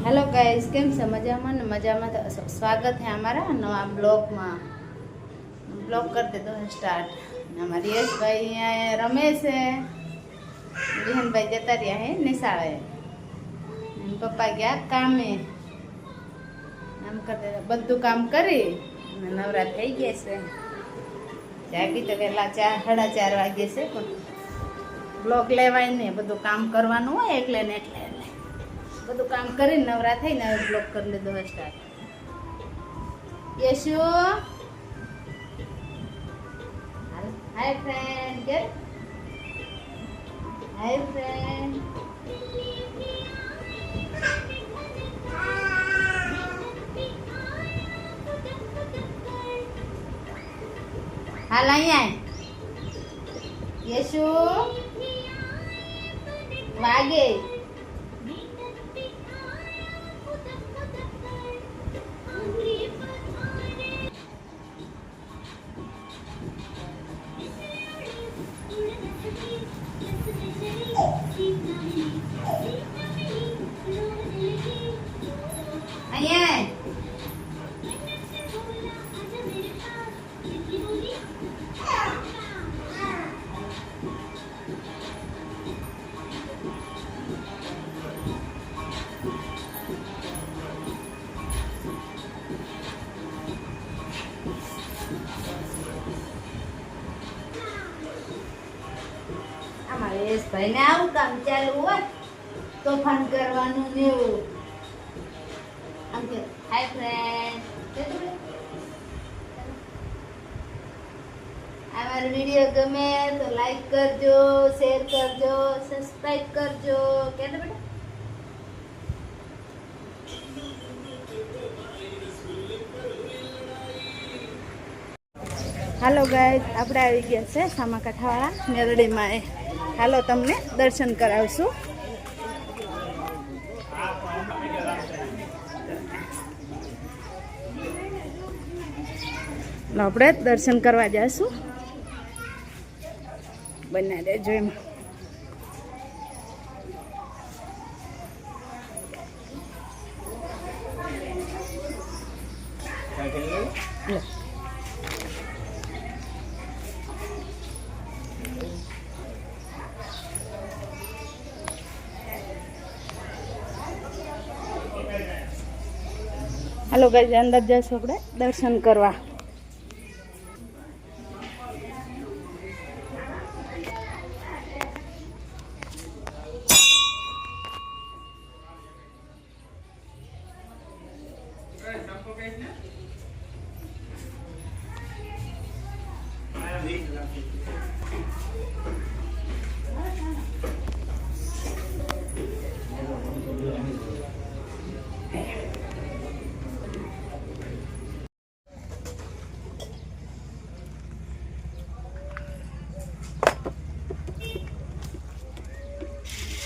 Hello guys केम से मजा में स्वागत है हमारा नवा ब्लॉग में। ब्लॉग कर दे दो स्टार्ट। हमारी यश भाई यहाँ रमेश है, विहन भाई जता रहा है निशाळे, पप्पा गया काम में। आम करते बधु काम करी नवरा थई गया से। जागी तो वेला 4:30 वागे से, पण ब्लॉग लेवाय ने बधु काम करवानुं होय એટલે ને એટલે બધું કામ કરીને નવરા થઈને હવે બ્લોગ કરી લીધો સ્ટાર્ટ। યશુ હાય ફ્રેન્ડ, કે હાય ફ્રેન્ડ, હાલ અહીંયા યશુ વાગે। यश भाई ने आવું કામ ચાલુ હોય તોફાન કરવાનું ને એવું। આમ કે હાય ફ્રેન્ડ, અમારો વિડિયો ગમે તો લાઈક કરજો, શેર કરજો, સબસ્ક્રાઇબ કરજો। કેને બેટા હાલો ગાઈસ, આપણે આવી ગયા છે સામાકાંઠાવાળા મેરડીમાં। હાલો તમને દર્શન કરાવશું। આપણે દર્શન કરવા જઈશું, બના દેજો એમાં। हेलो गाइस, अंदर जैसे આપણે દર્શન કરવા।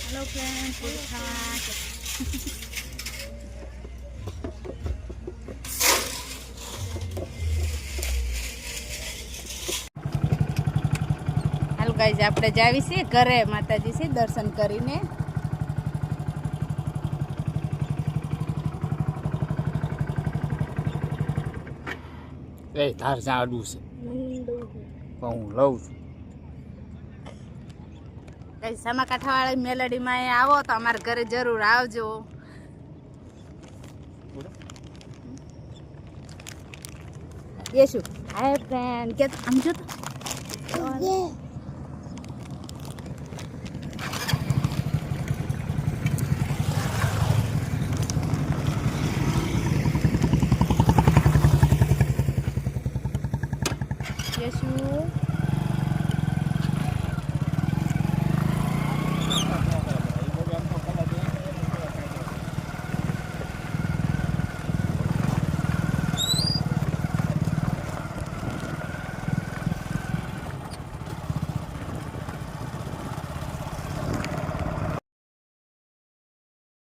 हेलो फ्रेंड्स, हेलो गाइस, આપણે જાવી છે ઘરે માતાજી છે દર્શન કરીને। એ તાર જાડું છે પણ હું લઉં છું। ગાઈસ, સામાકાંઠાવાળી મેલડીમાં આવો તો અમારા ઘરે જરૂર આવજો। યશુ હાય ફ્રેન્ડ, કે આમ જો તો યશુ